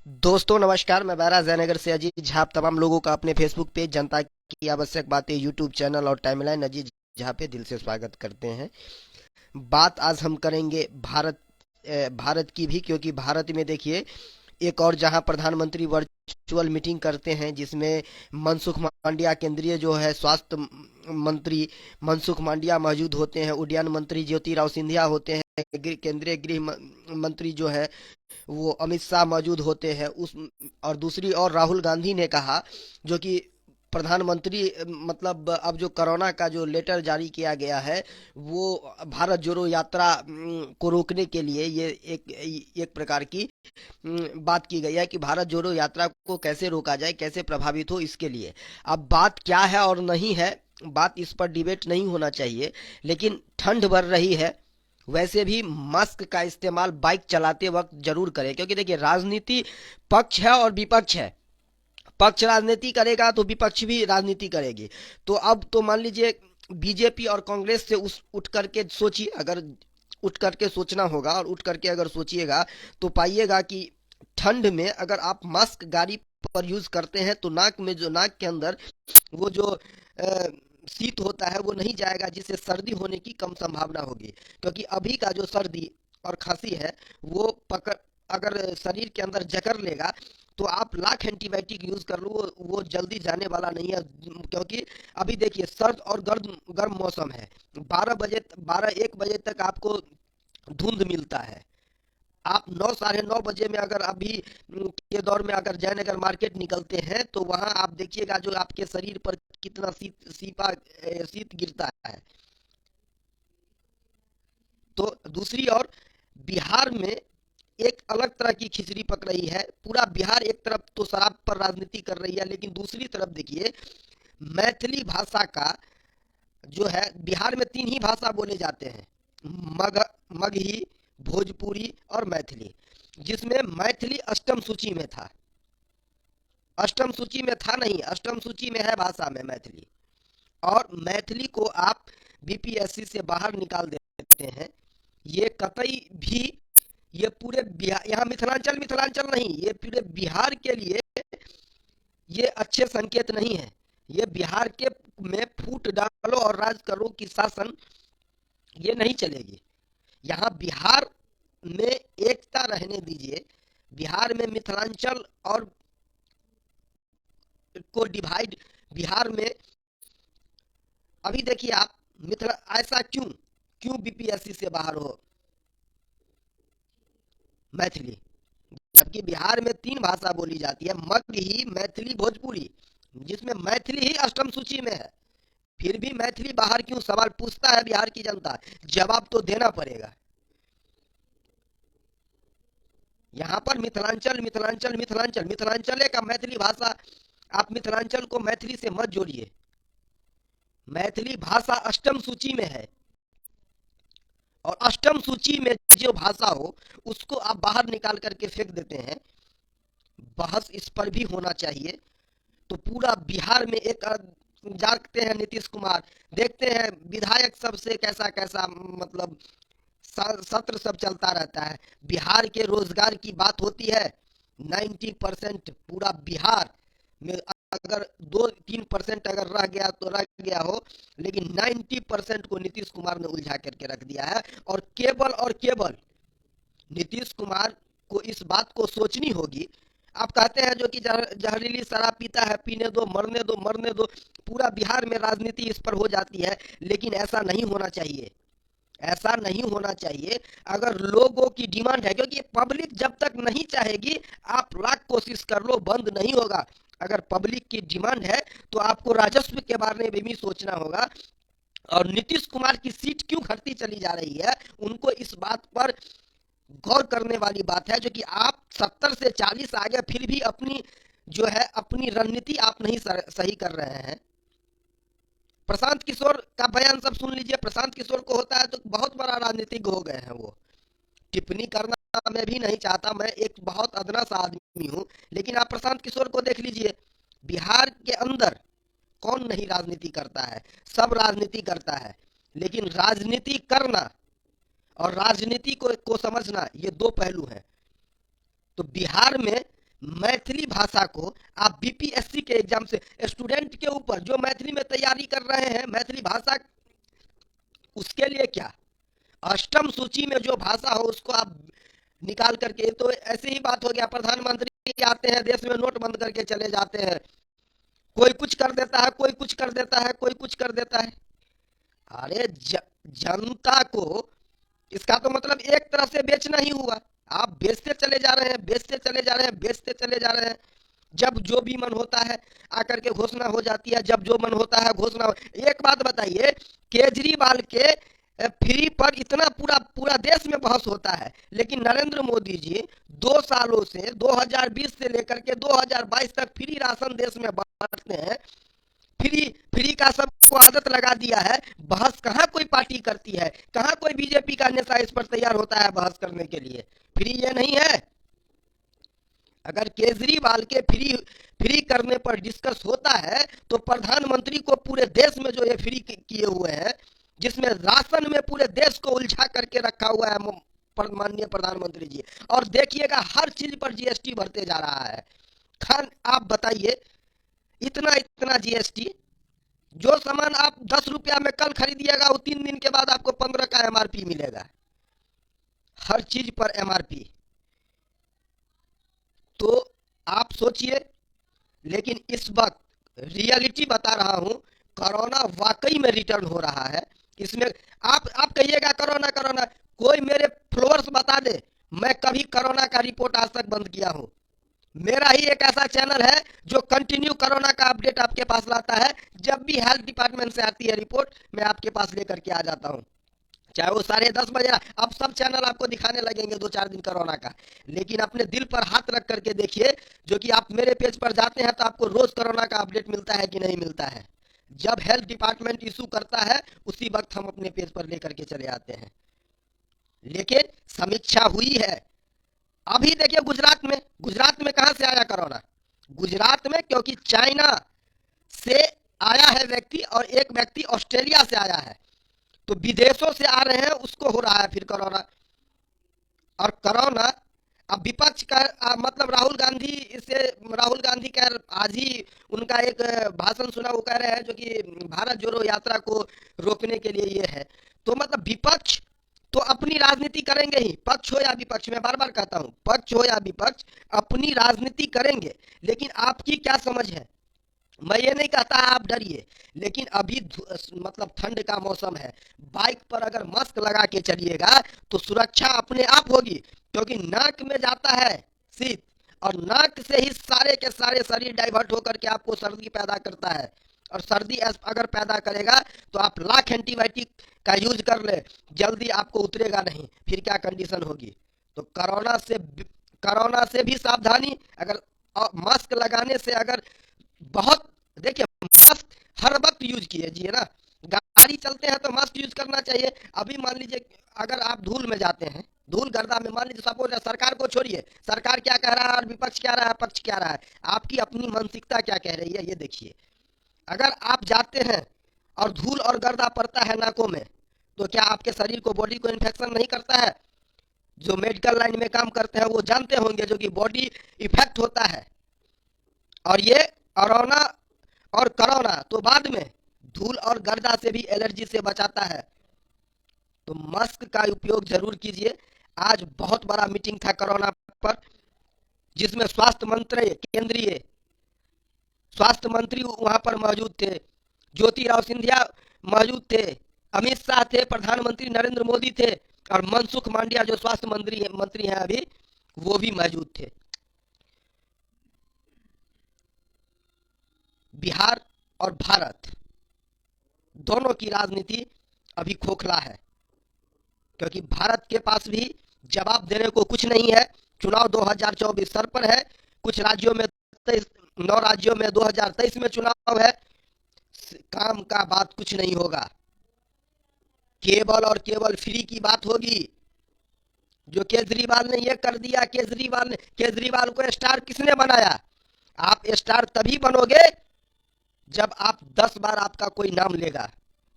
दोस्तों नमस्कार। मैं बैरा जयनगर से अजीत झा आप तमाम लोगों का अपने फेसबुक पेज जनता की आवश्यक बातें यूट्यूब चैनल और टाइमलाइन अजीत झा पे दिल से स्वागत करते हैं। बात आज हम करेंगे भारत की भी, क्योंकि भारत में देखिए एक और जहां प्रधानमंत्री वर्चुअल मीटिंग करते हैं जिसमें मनसुख मांडविया केंद्रीय जो है स्वास्थ्य मंत्री मनसुख मांडविया मौजूद होते हैं, उड्डयन मंत्री ज्योतिराव सिंधिया होते हैं, केंद्रीय मंत्री जो है वो अमित शाह मौजूद होते हैं उस और दूसरी ओर राहुल गांधी ने कहा, जो कि प्रधानमंत्री मतलब अब जो कोरोना का जो लेटर जारी किया गया है वो भारत जोड़ो यात्रा को रोकने के लिए ये एक एक प्रकार की बात की गई है कि भारत जोड़ो यात्रा को कैसे रोका जाए, कैसे प्रभावित हो, इसके लिए। अब बात क्या है और नहीं है, बात इस पर डिबेट नहीं होना चाहिए, लेकिन ठंड बढ़ रही है। वैसे भी मास्क का इस्तेमाल बाइक चलाते वक्त जरूर करें, क्योंकि देखिए राजनीति पक्ष है और विपक्ष है। पक्ष राजनीति करेगा तो विपक्ष भी राजनीति करेगी। तो अब तो मान लीजिए बीजेपी और कांग्रेस से उठ करके सोचिए, अगर उठ करके सोचना होगा और उठ करके अगर सोचिएगा तो पाइएगा कि ठंड में अगर आप मास्क गाड़ी पर यूज करते हैं तो नाक में जो नाक के अंदर वो जो शीत होता है वो नहीं जाएगा, जिससे सर्दी होने की कम संभावना होगी। क्योंकि अभी का जो सर्दी और खांसी है वो पकड़ अगर शरीर के अंदर जकड़ लेगा तो आप लाख एंटीबायोटिक यूज कर लो, वो जल्दी जाने वाला नहीं है। क्योंकि अभी देखिए सर्द और गर्म गर्म मौसम है। 12 1 बजे तक आपको धुंध मिलता है। आप 9 साढ़े 9 बजे में अगर अभी के दौर में अगर जयनगर मार्केट निकलते हैं तो वहां आप देखिएगा जो आपके शरीर पर कितना शीत गिरता है। तो दूसरी ओर बिहार में एक अलग तरह की खिचड़ी पक रही है। पूरा बिहार एक तरफ तो शराब पर राजनीति कर रही है, लेकिन दूसरी तरफ देखिए मैथिली भाषा का जो है, बिहार में तीन ही भाषा बोले जाते हैं, मग मगही, भोजपुरी और मैथिली, जिसमें मैथिली अष्टम सूची में था। अष्टम सूची में था नहीं, अष्टम सूची में है भाषा में मैथिली। और मैथिली को आप बीपीएससी से बाहर निकाल देते हैं, ये कतई भी, ये पूरे बिहार, यहाँ मिथिलांचल मिथिलांचल नहीं, ये पूरे बिहार के लिए ये अच्छे संकेत नहीं है। ये बिहार के में फूट डालो और राज करो की शासन ये नहीं चलेगी। यहाँ बिहार में एकता रहने दीजिए। बिहार में मिथिलांचल और को डिवाइड, बिहार में अभी देखिए आप मिथिला ऐसा क्यों क्यों बीपीएससी से बाहर हो मैथिली, जबकि बिहार में तीन भाषा बोली जाती है, मगही, मैथिली, भोजपुरी, जिसमें मैथिली ही अष्टम सूची में है। फिर भी मैथिली बाहर क्यों, सवाल पूछता है बिहार की जनता, जवाब तो देना पड़ेगा। यहाँ पर मिथिलांचल मिथिलांचल मिथिलांचल मिथिलांचल का मैथिली भाषा, आप मिथिलांचल को मैथिली से मत जोड़िए। मैथिली भाषा अष्टम सूची में है, और अष्टम सूची में जो भाषा हो उसको आप बाहर निकाल करके फेंक देते हैं। बहस इस पर भी होना चाहिए। तो पूरा बिहार में एक जागते हैं नीतीश कुमार, देखते हैं विधायक सब से कैसा कैसा मतलब सत्र सब चलता रहता है। बिहार के रोजगार की बात होती है, 90% पूरा बिहार में अगर 2-3% अगर रह गया तो रह गया हो, लेकिन 90% को नीतीश कुमार ने उलझा करके रख दिया है। और केवल नीतीश कुमार को इस बात को सोचनी होगी। आप कहते हैं जो कि जहरीली शराब पीता है, पीने दो, मरने दो, मरने दो, पूरा बिहार में राजनीति इस पर हो जाती है, लेकिन ऐसा नहीं होना चाहिए। ऐसा नहीं होना चाहिए। अगर लोगों की डिमांड है, क्योंकि पब्लिक जब तक नहीं चाहेगी आप लाख कोशिश कर लो बंद नहीं होगा। अगर पब्लिक की डिमांड है तो आपको राजस्व के बारे में भी सोचना होगा। और नीतीश कुमार की सीट क्यों घटती चली जा रही है, उनको इस बात पर गौर करने वाली बात है। जो कि आप 70 से 40 आ गए, फिर भी अपनी जो है अपनी रणनीति आप नहीं सही कर रहे हैं। प्रशांत किशोर का बयान सब सुन लीजिए। प्रशांत किशोर को होता है तो बहुत बड़ा राजनीतिज्ञ हो गए हैं वो। टिप्पणी करना मैं भी नहीं चाहता, मैं एक बहुत अदना सा आदमी हूं, लेकिन आप प्रशांत किशोर को देख लीजिए। बिहार के अंदर कौन नहीं राजनीति करता है, सब राजनीति करता है। लेकिन राजनीति करना और राजनीति को समझना ये दो पहलू हैं। तो बिहार में मैथिली भाषा को आप बीपीएससी के एग्जाम से स्टूडेंट के ऊपर जो मैथिली में तैयारी कर रहे हैं, मैथिली भाषा उसके लिए क्या, अष्टम सूची में जो भाषा हो उसको आप निकाल करके, तो ऐसी ही बात हो गया। प्रधानमंत्री आते हैं, देश में नोट बंद करके चले जाते हैं, कोई कुछ कर देता है, कोई कुछ कर देता है, कोई कुछ कर देता है। अरे जनता को, इसका तो मतलब एक तरह से बेचना ही हुआ। आप बेचते चले जा रहे हैं, बेचते चले जा रहे हैं, बेचते चले जा रहे हैं। जब जो भी मन होता है आकर के घोषणा हो जाती है, जब जो मन होता है घोषणा एक बात बताइए, केजरीवाल के फ्री पर इतना पूरा पूरा देश में बहस होता है, लेकिन नरेंद्र मोदी जी 2 सालों से 2020 से लेकर के 2022 तक फ्री राशन देश में बांटते हैं। फ्री फ्री का सबको आदत लगा दिया है। बहस कहाँ कोई पार्टी करती है, कहाँ कोई बीजेपी का नेता इस पर तैयार होता है बहस करने के लिए। फ्री ये नहीं है। अगर केजरीवाल के फ्री फ्री करने पर डिस्कस होता है तो प्रधानमंत्री को पूरे देश में जो ये फ्री किए हुए हैं, जिसमें राशन में पूरे देश को उलझा करके रखा हुआ है माननीय प्रधानमंत्री जी, और देखिएगा हर चीज पर जीएसटी बढ़ते जा रहा है। खान आप बताइए, इतना इतना जीएसटी, जो सामान आप 10 रुपया में कल खरीदिएगा वो 3 दिन के बाद आपको 15 का एमआरपी मिलेगा। हर चीज पर एमआरपी। तो आप सोचिए। लेकिन इस वक्त रियलिटी बता रहा हूं, कोरोना वाकई में रिटर्न हो रहा है। इसमें आप कहिएगा कोरोना कोरोना, कोई मेरे फॉलोअर्स बता दे मैं कभी कोरोना का रिपोर्ट आज तक बंद किया हूं। मेरा ही एक ऐसा चैनल है जो कंटिन्यू कोरोना का अपडेट आपके पास लाता है। जब भी हेल्थ डिपार्टमेंट से आती है रिपोर्ट, मैं आपके पास लेकर के आ जाता हूं, चाहे वो 10:30 बजे। अब सब चैनल आपको दिखाने लगेंगे 2-4 दिन कोरोना का, लेकिन अपने दिल पर हाथ रख करके देखिए, जो कि आप मेरे पेज पर जाते हैं तो आपको रोज कोरोना का अपडेट मिलता है कि नहीं मिलता है। जब हेल्थ डिपार्टमेंट इशू करता है उसी वक्त हम अपने पेज पर लेकर के चले आते हैं। लेकिन समीक्षा हुई है। अभी देखिए गुजरात में कहां से आया कोरोना? गुजरात में, क्योंकि चाइना से आया है व्यक्ति और एक व्यक्ति ऑस्ट्रेलिया से आया है, तो विदेशों से आ रहे हैं, उसको हो रहा है फिर कोरोना। और कोरोना अब विपक्ष का मतलब राहुल गांधी का आज ही उनका एक भाषण सुना, वो कह रहे हैं जो कि भारत जोड़ो यात्रा को रोकने के लिए ये है। तो मतलब विपक्ष तो अपनी राजनीति करेंगे ही, पक्ष हो या विपक्ष, मैं बार बार कहता हूं, पक्ष हो या विपक्ष अपनी राजनीति करेंगे। लेकिन आपकी क्या समझ है? मैं ये नहीं कहता आप डरिए, लेकिन अभी मतलब ठंड का मौसम है, बाइक पर अगर मास्क लगा के चलिएगा तो सुरक्षा अपने आप होगी, क्योंकि नाक में जाता है शीत, और नाक से ही सारे के सारे शरीर डाइवर्ट होकर के आपको सर्दी पैदा करता है। और सर्दी अगर पैदा करेगा तो आप लाख एंटीबायोटिक का यूज कर ले, जल्दी आपको उतरेगा नहीं, फिर क्या कंडीशन होगी। तो कोरोना से भी सावधानी। अगर मास्क लगाने से अगर बहुत, देखिए मास्क हर वक्त यूज कीजिए ना, गाड़ी चलते हैं तो मास्क यूज करना चाहिए। अभी मान लीजिए अगर आप धूल में जाते हैं, धूल गर्दा में, मान लीजिए सपोज सरकार को छोड़िए, सरकार क्या कह रहा है और विपक्ष क्या रहा है, पक्ष क्या रहा है, आपकी अपनी मानसिकता क्या कह रही है ये देखिए। अगर आप जाते हैं और धूल और गर्दा पड़ता है नाकों में, तो क्या आपके शरीर को, बॉडी को इन्फेक्शन नहीं करता है? जो मेडिकल लाइन में काम करते हैं वो जानते होंगे, जो कि बॉडी इफेक्ट होता है। और ये कोरोना तो बाद में धूल और गर्दा से भी एलर्जी से बचाता है। तो मास्क का उपयोग जरूर कीजिए। आज बहुत बड़ा मीटिंग था कोरोना पर, जिसमें केंद्रीय स्वास्थ्य मंत्री वहां पर मौजूद थे, ज्योतिराव सिंधिया मौजूद थे, अमित शाह थे, प्रधानमंत्री नरेंद्र मोदी थे, और मनसुख मांडविया जो स्वास्थ्य मंत्री हैं अभी, वो भी मौजूद थे। बिहार और भारत दोनों की राजनीति अभी खोखला है, क्योंकि भारत के पास भी जवाब देने को कुछ नहीं है। चुनाव 2024 सर पर है, कुछ राज्यों में 9 राज्यों में 2023 में चुनाव है, काम का बात कुछ नहीं होगा। केवल और केवल फ्री की बात होगी। जो केजरीवाल ने ये कर दिया, केजरीवाल को स्टार किसने बनाया? आप स्टार तभी बनोगे जब आप 10 बार आपका कोई नाम लेगा,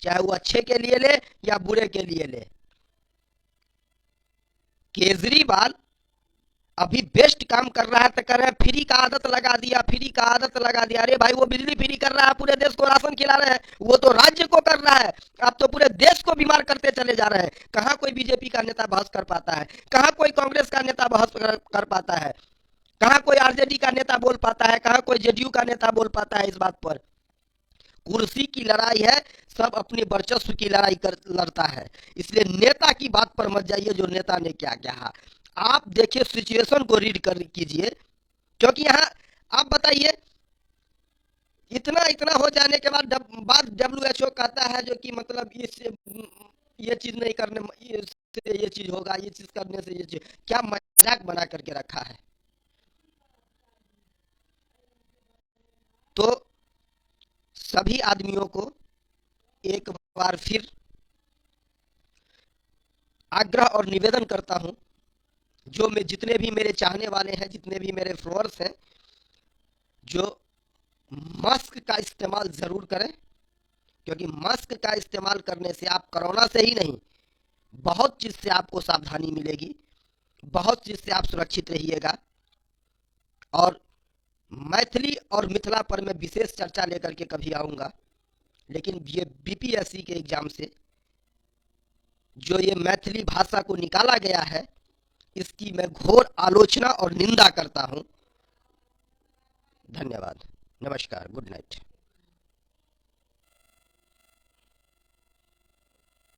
चाहे वो अच्छे के लिए ले या बुरे के लिए ले। केजरीवाल अभी बेस्ट काम कर रहा है तो कर रहे हैं, फ्री का आदत लगा दिया, फ्री का आदत लगा दिया। अरे भाई वो बिजली फ्री कर रहा है, पूरे देश को राशन खिला रहे हैं, वो तो राज्य को कर रहा है, आप तो पूरे देश को बीमार करते चले जा रहे हैं। कहाँ कोई बीजेपी का नेता बहस कर पाता है, कहाँ कोई कांग्रेस का नेता बहस कर पाता है, कहाँ कोई आरजेडी का नेता बोल पाता है, कहाँ कोई जेडीयू का नेता बोल पाता है इस बात पर। कुर्सी की लड़ाई है, सब अपनी वर्चस्व की लड़ाई लड़ता है। इसलिए नेता की बात पर मत जाइए, जो नेता ने क्या कहा। आप देखिए, सिचुएशन को रीड कर कीजिए, क्योंकि यहाँ आप बताइए, इतना इतना हो जाने के बाद WHO कहता है जो कि मतलब ये चीज नहीं करने, ये चीज होगा, ये चीज करने से ये चीज, क्या मजाक बना करके रखा है। तो सभी आदमियों को एक बार फिर आग्रह और निवेदन करता हूं, जो मैं जितने भी मेरे चाहने वाले हैं, जितने भी मेरे फॉलोअर्स हैं, जो मास्क का इस्तेमाल जरूर करें, क्योंकि मास्क का इस्तेमाल करने से आप कोरोना से ही नहीं, बहुत चीज से आपको सावधानी मिलेगी, बहुत चीज से आप सुरक्षित रहिएगा। और मैथिली और मिथिला पर मैं विशेष चर्चा लेकर के कभी आऊंगा, लेकिन ये बीपीएससी के एग्जाम से जो ये मैथिली भाषा को निकाला गया है, इसकी मैं घोर आलोचना और निंदा करता हूं। धन्यवाद, नमस्कार, गुड नाइट।